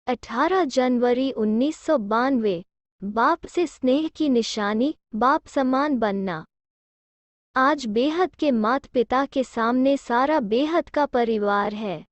18 जनवरी 1992। बाप से स्नेह की निशानी, बाप समान बनना। आज बेहद के माता पिता के सामने सारा बेहद का परिवार है।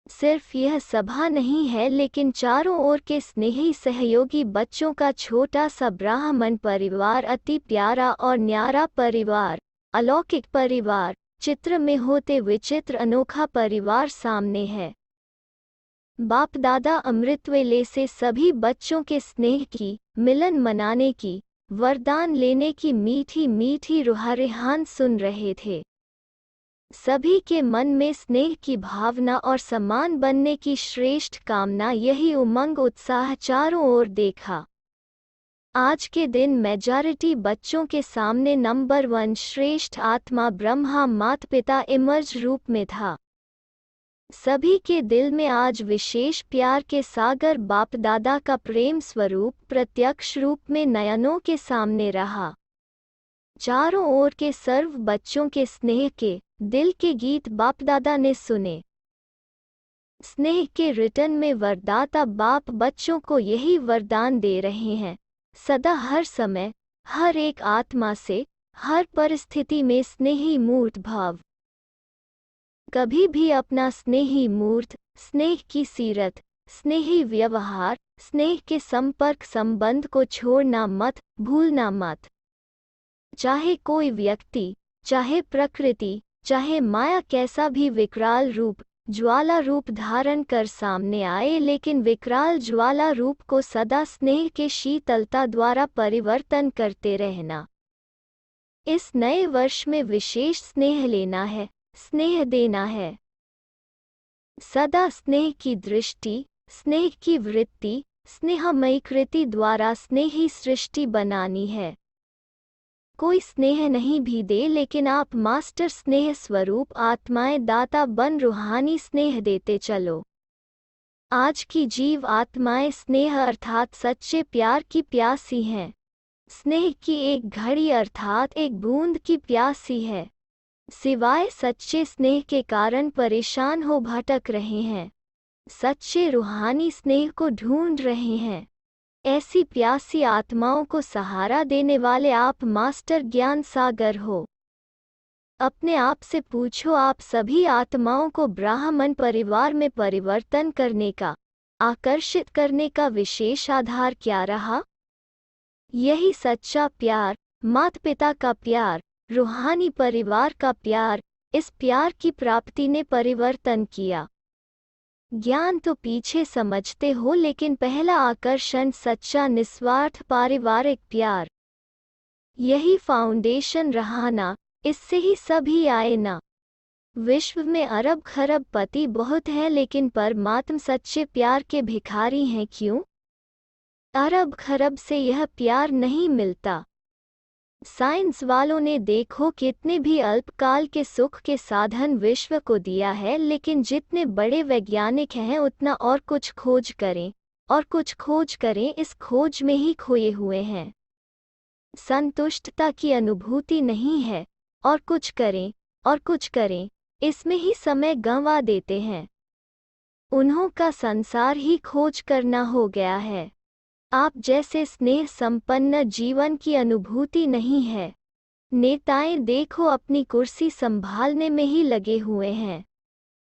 सिर्फ यह सभा नहीं है, लेकिन चारों ओर के स्नेही सहयोगी बच्चों का छोटा सा ब्राह्मण परिवार, अति प्यारा और न्यारा परिवार, अलौकिक परिवार, चित्र में होते विचित्र अनोखा परिवार सामने है। बाप दादा अमृतवेले से सभी बच्चों के स्नेह की, मिलन मनाने की, वरदान लेने की मीठी मीठी रुहारेहान सुन रहे थे। सभी के मन में स्नेह की भावना और समान बनने की श्रेष्ठ कामना, यही उमंग उत्साह चारों ओर देखा। आज के दिन मेजॉरिटी बच्चों के सामने नंबर 1 श्रेष्ठ आत्मा ब्रह्मा माता पिता इमर्ज रूप में था। सभी के दिल में आज विशेष प्यार के सागर बाप दादा का प्रेम स्वरूप प्रत्यक्ष रूप में नयनों के सामने रहा। चारों ओर के सर्व बच्चों के स्नेह के, दिल के गीत बाप दादा ने सुने। स्नेह के रिटर्न में वरदाता बाप बच्चों को यही वरदान दे रहे हैं, सदा हर समय, हर एक आत्मा से, हर परिस्थिति में स्नेही मूर्त भाव। कभी भी अपना स्नेही मूर्त, स्नेह की सीरत, स्नेही व्यवहार, स्नेह के संपर्क संबंध को छोड़ना मत, भूलना मत। चाहे कोई व्यक्ति, चाहे प्रकृति, चाहे माया कैसा भी विकराल रूप, ज्वाला रूप धारण कर सामने आए, लेकिन विकराल ज्वाला रूप को सदा स्नेह के शीतलता द्वारा परिवर्तन करते रहना। इस नए वर्ष में विशेष स्नेह लेना है, स्नेह देना है। सदा स्नेह की दृष्टि, स्नेह की वृत्ति, स्नेहमयी कृति द्वारा स्नेही सृष्टि बनानी है। कोई स्नेह नहीं भी दे, लेकिन आप मास्टर स्नेह स्वरूप आत्माएं दाता बन रूहानी स्नेह देते चलो। आज की जीव आत्माएं स्नेह अर्थात सच्चे प्यार की प्यासी हैं। स्नेह की एक घड़ी अर्थात एक बूंद की प्यासी है। सिवाय सच्चे स्नेह के कारण परेशान हो भटक रहे हैं। सच्चे रूहानी स्नेह को ढूंढ रहे हैं। ऐसी प्यासी आत्माओं को सहारा देने वाले आप मास्टर ज्ञान सागर हो। अपने आप से पूछो, आप सभी आत्माओं को ब्राह्मण परिवार में परिवर्तन करने का, आकर्षित करने का विशेष आधार क्या रहा? यही सच्चा प्यार, माता पिता का प्यार, रूहानी परिवार का प्यार। इस प्यार की प्राप्ति ने परिवर्तन किया। ज्ञान तो पीछे समझते हो, लेकिन पहला आकर्षण सच्चा निस्वार्थ पारिवारिक प्यार। यही फाउंडेशन रहा ना, इससे ही सभी आए ना। विश्व में अरब खरब पति बहुत हैं, लेकिन परमात्मा सच्चे प्यार के भिखारी हैं। क्यों? अरब खरब से यह प्यार नहीं मिलता। साइंस वालों ने देखो कितने भी अल्पकाल के सुख के साधन विश्व को दिया है, लेकिन जितने बड़े वैज्ञानिक हैं उतना और कुछ खोज करें और कुछ खोज करें, इस खोज में ही खोए हुए हैं। संतुष्टता की अनुभूति नहीं है, और कुछ करें और कुछ करें, इसमें ही समय गंवा देते हैं। उन्हों का संसार ही खोज करना हो गया है। आप जैसे स्नेह संपन्न जीवन की अनुभूति नहीं है। नेताएं देखो अपनी कुर्सी संभालने में ही लगे हुए हैं।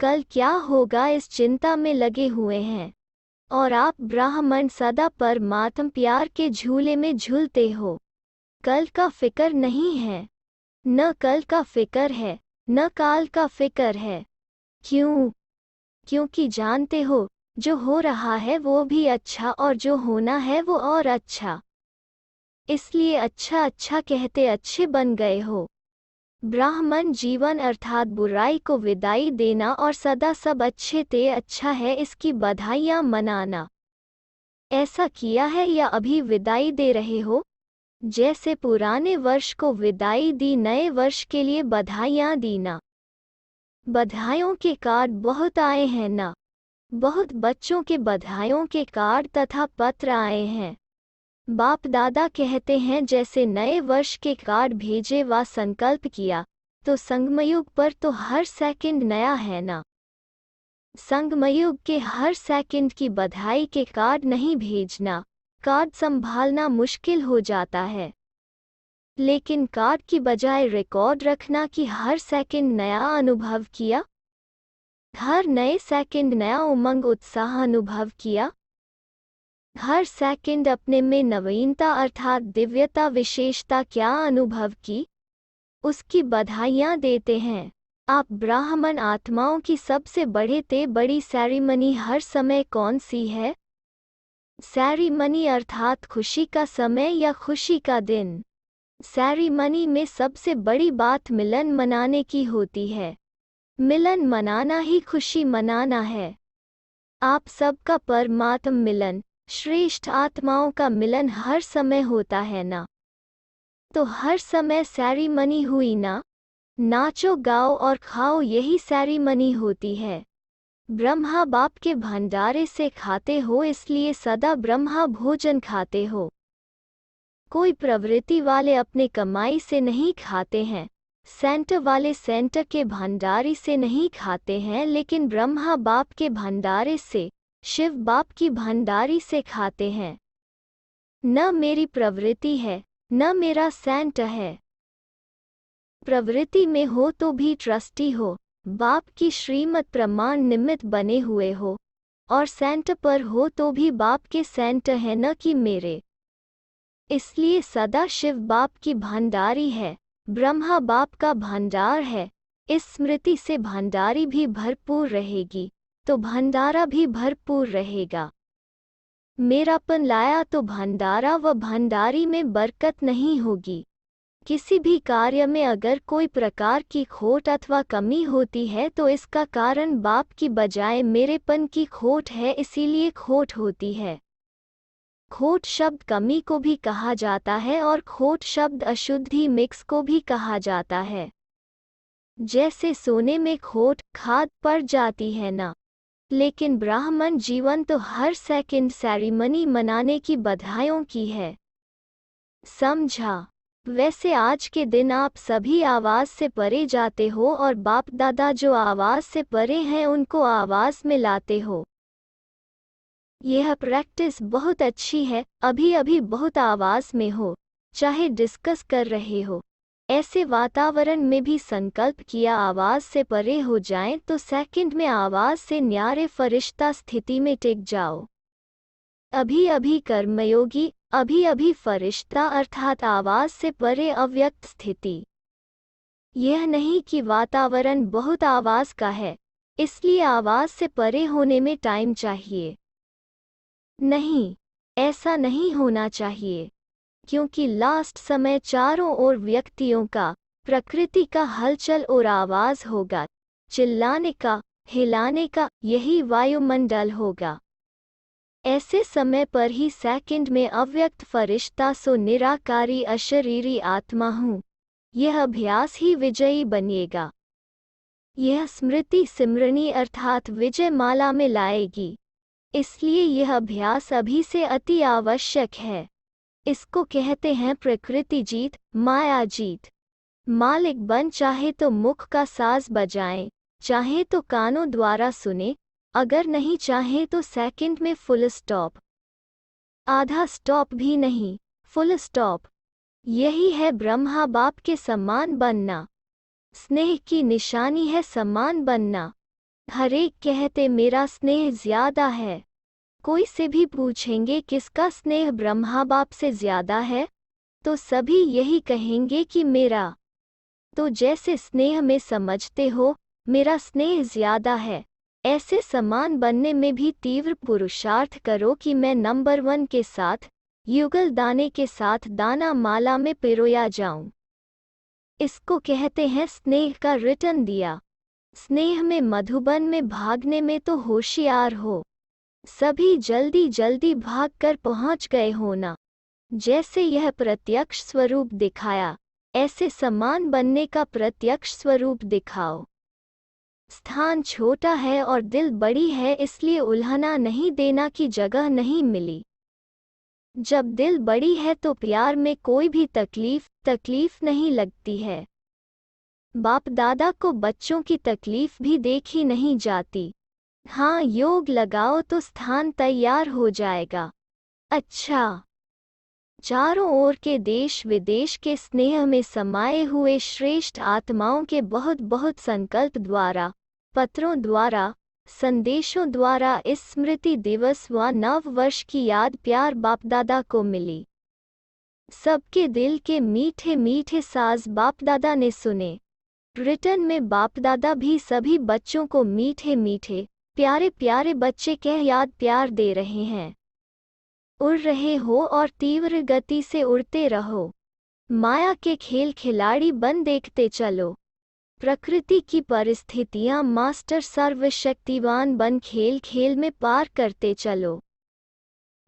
कल क्या होगा इस चिंता में लगे हुए हैं। और आप ब्राह्मण सदा परमात्म प्यार के झूले में झूलते हो। कल का फिक्र नहीं है। न कल का फिक्र है, न काल का फिक्र है। क्यों? क्योंकि जानते हो, जो हो रहा है वो भी अच्छा, और जो होना है वो और अच्छा। इसलिए अच्छा अच्छा कहते अच्छे बन गए हो। ब्राह्मण जीवन अर्थात बुराई को विदाई देना और सदा सब अच्छे ते अच्छा है, इसकी बधाइयाँ मनाना। ऐसा किया है या अभी विदाई दे रहे हो? जैसे पुराने वर्ष को विदाई दी, नए वर्ष के लिए बधाइयाँ दी ना। बधाइयों के कार्ड बहुत आए हैं ना। बहुत बच्चों के बधाइयों के कार्ड तथा पत्र आए हैं। बाप दादा कहते हैं, जैसे नए वर्ष के कार्ड भेजे व संकल्प किया, तो संगमयुग पर तो हर सेकंड नया है ना। संगमयुग के हर सेकंड की बधाई के कार्ड नहीं भेजना, कार्ड संभालना मुश्किल हो जाता है। लेकिन कार्ड की बजाय रिकॉर्ड रखना कि हर सेकंड नया अनुभव किया, हर नए सेकंड नया उमंग उत्साह अनुभव किया, हर सेकंड अपने में नवीनता अर्थात दिव्यता विशेषता क्या अनुभव की, उसकी बधाइयाँ देते हैं। आप ब्राह्मण आत्माओं की सबसे बड़ी सेरेमनी हर समय कौन सी है? सेरेमनी अर्थात खुशी का समय या खुशी का दिन। सेरेमनी में सबसे बड़ी बात मिलन मनाने की होती है। मिलन मनाना ही खुशी मनाना है। आप सबका परमात्म मिलन, श्रेष्ठ आत्माओं का मिलन हर समय होता है ना? तो हर समय सेरेमनी हुई ना? नाचो गाओ और खाओ, यही सेरेमनी होती है। ब्रह्मा बाप के भंडारे से खाते हो, इसलिए सदा ब्रह्मा भोजन खाते हो। कोई प्रवृत्ति वाले अपने कमाई से नहीं खाते हैं, सेंटर वाले सेंटर के भंडारी से नहीं खाते हैं, लेकिन ब्रह्मा बाप के भंडारे से, शिव बाप की भंडारी से खाते हैं। न मेरी प्रवृत्ति है, न मेरा सेंटर है। प्रवृत्ति में हो तो भी ट्रस्टी हो, बाप की श्रीमत प्रमाण निमित्त बने हुए हो, और सेंटर पर हो तो भी बाप के सेंटर है, न कि मेरे। इसलिए सदा शिव बाप की भंडारी है, ब्रह्मा बाप का भंडार है। इस स्मृति से भंडारी भी भरपूर रहेगी, तो भंडारा भी भरपूर रहेगा। मेरापन लाया तो भंडारा व भंडारी में बरकत नहीं होगी। किसी भी कार्य में अगर कोई प्रकार की खोट अथवा कमी होती है तो इसका कारण बाप की बजाय मेरेपन की खोट है, इसीलिए खोट होती है। खोट शब्द कमी को भी कहा जाता है और खोट शब्द अशुद्धि मिक्स को भी कहा जाता है। जैसे सोने में खोट खाद पड़ जाती है ना, लेकिन ब्राह्मण जीवन तो हर सेकंड सेरेमनी मनाने की बधाइयों की है। समझा? वैसे आज के दिन आप सभी आवाज़ से परे जाते हो और बाप दादा जो आवाज़ से परे हैं उनको आवाज़ में लाते हो। यह प्रैक्टिस बहुत अच्छी है। अभी अभी बहुत आवाज़ में हो, चाहे डिस्कस कर रहे हो, ऐसे वातावरण में भी संकल्प किया आवाज़ से परे हो जाएं तो सेकंड में आवाज़ से न्यारे फरिश्ता स्थिति में टिक जाओ। अभी अभी कर्मयोगी, अभी अभी फरिश्ता अर्थात आवाज़ से परे अव्यक्त स्थिति। यह नहीं कि वातावरण बहुत आवाज़ का है, इसलिए आवाज़ से परे होने में टाइम चाहिए। नहीं, ऐसा नहीं होना चाहिए, क्योंकि लास्ट समय चारों ओर व्यक्तियों का, प्रकृति का हलचल और आवाज़ होगा, चिल्लाने का, हिलाने का, यही वायुमंडल होगा। ऐसे समय पर ही सेकंड में अव्यक्त फरिश्ता सो निराकारी अशरीरी आत्मा हूँ, यह अभ्यास ही विजयी बनिएगा। यह स्मृति सिमरनी अर्थात विजय माला में लाएगी, इसलिए यह अभ्यास अभी से अति आवश्यक है। इसको कहते हैं प्रकृति जीत, माया जीत। मालिक बन चाहे तो मुख का साज बजाएं, चाहे तो कानों द्वारा सुने, अगर नहीं चाहे तो सेकंड में फुल स्टॉप, आधा स्टॉप भी नहीं, फुल स्टॉप। यही है ब्रह्मा बाप के समान बनना। स्नेह की निशानी है समान बनना। हरेक कहते मेरा स्नेह ज्यादा है। कोई से भी पूछेंगे किसका स्नेह ब्रह्मा बाप से ज्यादा है, तो सभी यही कहेंगे कि मेरा। तो जैसे स्नेह में समझते हो मेरा स्नेह ज्यादा है, ऐसे समान बनने में भी तीव्र पुरुषार्थ करो कि मैं नंबर 1 के साथ, युगल दाने के साथ दाना माला में पिरोया जाऊं। इसको कहते हैं स्नेह का रिटर्न दिया। स्नेह में मधुबन में भागने में तो होशियार हो। सभी जल्दी जल्दी भागकर पहुंच गए हो ना। जैसे यह प्रत्यक्ष स्वरूप दिखाया, ऐसे समान बनने का प्रत्यक्ष स्वरूप दिखाओ। स्थान छोटा है और दिल बड़ी है, इसलिए उल्हना नहीं देना की जगह नहीं मिली। जब दिल बड़ी है तो प्यार में कोई भी तकलीफ नहीं लगती है। बाप दादा को बच्चों की तकलीफ भी देखी नहीं जाती। हाँ, योग लगाओ तो स्थान तैयार हो जाएगा। अच्छा। चारों ओर के देश विदेश के स्नेह में समाये हुए श्रेष्ठ आत्माओं के बहुत बहुत संकल्प द्वारा, पत्रों द्वारा, संदेशों द्वारा इस स्मृति दिवस व नव वर्ष की याद प्यार बापदादा को मिली। सबके दिल के मीठे मीठे साज बापदादा ने सुने। रिटर्न में बापदादा भी सभी बच्चों को मीठे मीठे प्यारे प्यारे बच्चे कह याद प्यार दे रहे हैं। उड़ रहे हो और तीव्र गति से उड़ते रहो। माया के खेल खिलाड़ी बन देखते चलो। प्रकृति की परिस्थितियां मास्टर सर्वशक्तिवान बन खेल खेल में पार करते चलो।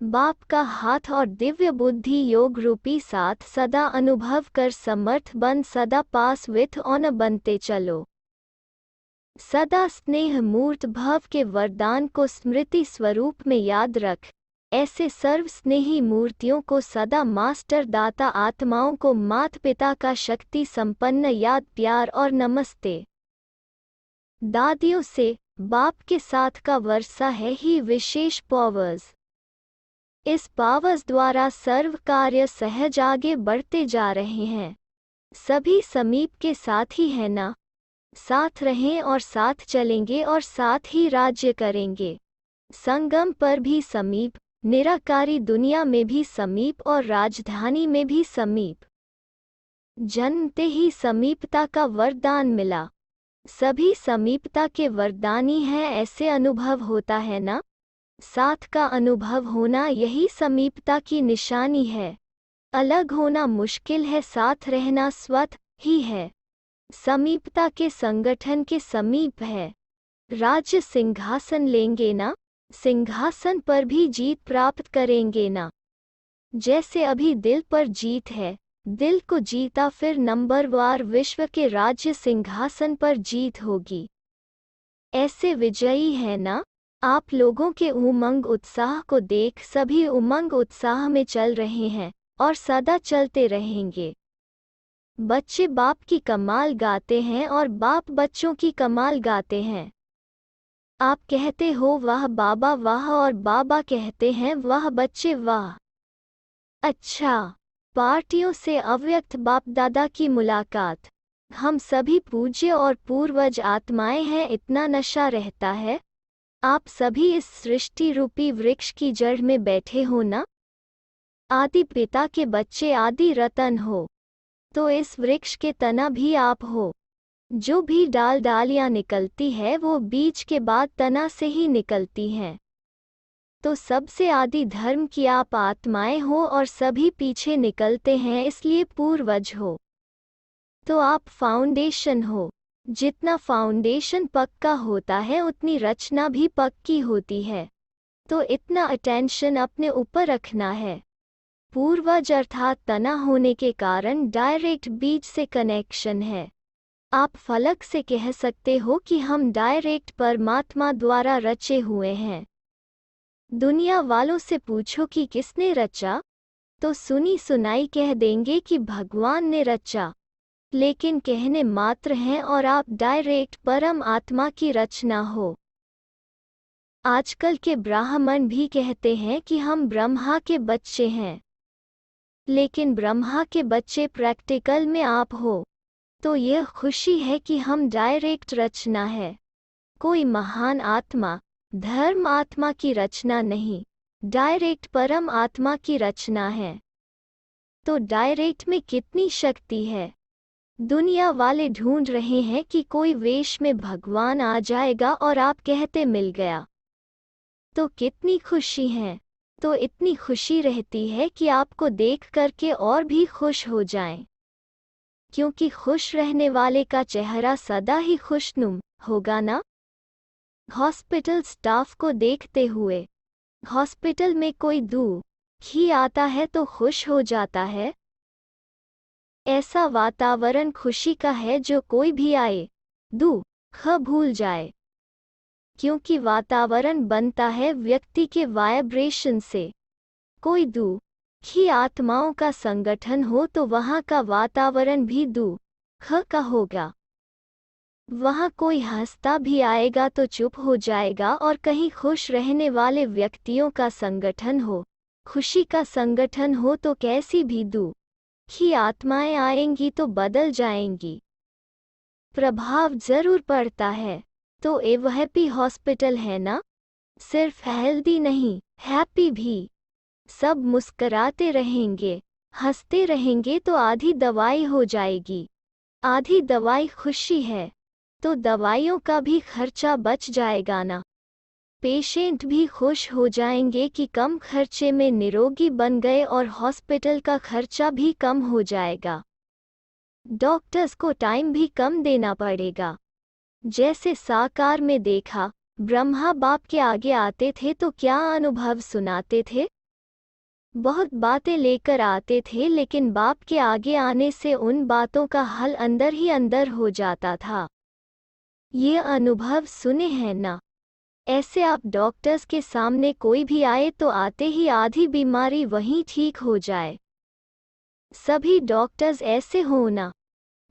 बाप का हाथ और दिव्य बुद्धि योग रूपी साथ सदा अनुभव कर समर्थ बन सदा पास विथ ऑनर बनते चलो। सदा स्नेह मूर्त भव के वरदान को स्मृति स्वरूप में याद रख। ऐसे सर्व स्नेही मूर्तियों को सदा मास्टर दाता आत्माओं को माता पिता का शक्ति संपन्न याद प्यार और नमस्ते। दादियों से बाप के साथ का वर्षा है ही विशेष पावर्स। इस पावर्स द्वारा सर्व कार्य सहज आगे बढ़ते जा रहे हैं। सभी समीप के साथ ही है ना। साथ रहें और साथ चलेंगे और साथ ही राज्य करेंगे। संगम पर भी समीप, निराकारी दुनिया में भी समीप और राजधानी में भी समीप। जन्मते ही समीपता का वरदान मिला। सभी समीपता के वरदानी हैं ऐसे अनुभव होता है ना। साथ का अनुभव होना यही समीपता की निशानी है। अलग होना मुश्किल है, साथ रहना स्वतः ही है। समीपता के संगठन के समीप है। राज्य सिंहासन लेंगे ना, सिंहासन पर भी जीत प्राप्त करेंगे ना। जैसे अभी दिल पर जीत है, दिल को जीता फिर नंबरवार विश्व के राज्य सिंहासन पर जीत होगी। ऐसे विजयी है ना। आप लोगों के उमंग उत्साह को देख सभी उमंग उत्साह में चल रहे हैं और सदा चलते रहेंगे। बच्चे बाप की कमाल गाते हैं और बाप बच्चों की कमाल गाते हैं। आप कहते हो वाह बाबा वाह और बाबा कहते हैं वाह बच्चे वाह। अच्छा। पार्टियों से अव्यक्त बाप दादा की मुलाकात। हम सभी पूज्य और पूर्वज आत्माएं हैं, इतना नशा रहता है। आप सभी इस सृष्टि रूपी वृक्ष की जड़ में बैठे हो ना। आदि पिता के बच्चे आदि रतन हो, तो इस वृक्ष के तना भी आप हो। जो भी डाल डालियां निकलती है वो बीज के बाद तना से ही निकलती हैं। तो सबसे आदि धर्म की आप आत्माएं हो और सभी पीछे निकलते हैं, इसलिए पूर्वज हो। तो आप फाउंडेशन हो। जितना फाउंडेशन पक्का होता है उतनी रचना भी पक्की होती है। तो इतना अटेंशन अपने ऊपर रखना है। पूर्वज अर्थात तना होने के कारण डायरेक्ट बीज से कनेक्शन है। आप फलक से कह सकते हो कि हम डायरेक्ट परमात्मा द्वारा रचे हुए हैं। दुनिया वालों से पूछो कि किसने रचा, तो सुनी सुनाई कह देंगे कि भगवान ने रचा, लेकिन कहने मात्र हैं और आप डायरेक्ट परम आत्मा की रचना हो। आजकल के ब्राह्मण भी कहते हैं कि हम ब्रह्मा के बच्चे हैं, लेकिन ब्रह्मा के बच्चे प्रैक्टिकल में आप हो। तो यह खुशी है कि हम डायरेक्ट रचना है। कोई महान आत्मा, धर्म आत्मा की रचना नहीं, डायरेक्ट परम आत्मा की रचना है। तो डायरेक्ट में कितनी शक्ति है। दुनिया वाले ढूंढ रहे हैं कि कोई वेश में भगवान आ जाएगा और आप कहते मिल गया, तो कितनी खुशी है। तो इतनी खुशी रहती है कि आपको देख करके और भी खुश हो जाएं, क्योंकि खुश रहने वाले का चेहरा सदा ही खुशनुम होगा ना। हॉस्पिटल स्टाफ को देखते हुए, हॉस्पिटल में कोई दुख ही आता है तो खुश हो जाता है। ऐसा वातावरण खुशी का है जो कोई भी आए दुख भूल जाए, क्योंकि वातावरण बनता है व्यक्ति के वाइब्रेशन से। कोई दुखी आत्माओं का संगठन हो तो वहाँ का वातावरण भी दुख का होगा। वहाँ कोई हंसता भी आएगा तो चुप हो जाएगा, और कहीं खुश रहने वाले व्यक्तियों का संगठन हो, खुशी का संगठन हो, तो कैसी भी दुखी आत्माएं आएंगी तो बदल जाएंगी। प्रभाव जरूर पड़ता है। तो एव हैप्पी हॉस्पिटल है ना? सिर्फ हेल्दी नहीं, हैप्पी भी। सब मुस्कराते रहेंगे, हंसते रहेंगे तो आधी दवाई हो जाएगी। आधी दवाई खुशी है, तो दवाइयों का भी खर्चा बच जाएगा ना। पेशेंट भी खुश हो जाएंगे कि कम खर्चे में निरोगी बन गए, और हॉस्पिटल का खर्चा भी कम हो जाएगा। डॉक्टर्स को टाइम भी कम देना पड़ेगा। जैसे साकार में देखा, ब्रह्मा बाप के आगे आते थे तो क्या अनुभव सुनाते थे? बहुत बातें लेकर आते थे, लेकिन बाप के आगे आने से उन बातों का हल अंदर ही अंदर हो जाता था। ये अनुभव सुने हैं ना? ऐसे आप डॉक्टर्स के सामने कोई भी आए तो आते ही आधी बीमारी वहीं ठीक हो जाए। सभी डॉक्टर्स ऐसे हो ना।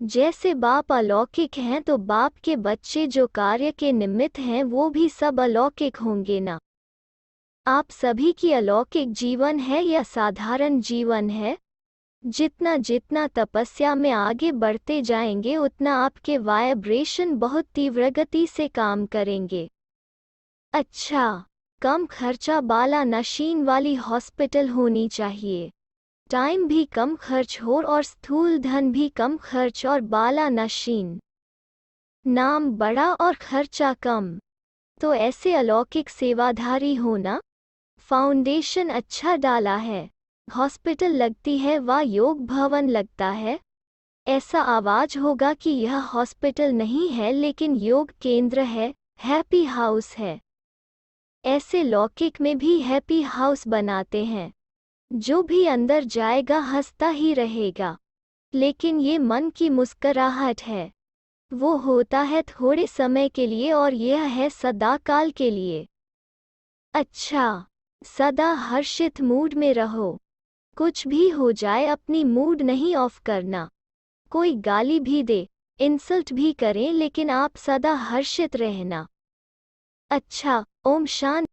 जैसे बाप अलौकिक हैं तो बाप के बच्चे जो कार्य के निमित्त हैं वो भी सब अलौकिक होंगे ना। आप सभी की अलौकिक जीवन है या साधारण जीवन है? जितना जितना तपस्या में आगे बढ़ते जाएंगे उतना आपके वाइब्रेशन बहुत तीव्र गति से काम करेंगे। अच्छा, कम खर्चा बाला नशीन वाली हॉस्पिटल होनी चाहिए। टाइम भी कम खर्च हो और स्थूल धन भी कम खर्च, और बाला नशीन। नाम बड़ा और खर्चा कम। तो ऐसे अलौकिक सेवाधारी होना। फाउंडेशन अच्छा डाला है। हॉस्पिटल लगती है व योग भवन लगता है। ऐसा आवाज होगा कि यह हॉस्पिटल नहीं है लेकिन योग केंद्र है, हैप्पी हाउस है। ऐसे लौकिक में भी हैप्पी हाउस बनाते हैं। जो भी अंदर जाएगा हंसता ही रहेगा। लेकिन ये मन की मुस्कुराहट है। वो होता है थोड़े समय के लिए और यह है सदाकाल के लिए। अच्छा, सदा हर्षित मूड में रहो। कुछ भी हो जाए अपनी मूड नहीं ऑफ करना। कोई गाली भी दे, इंसल्ट भी करें, लेकिन आप सदा हर्षित रहना। अच्छा, ओम शांति।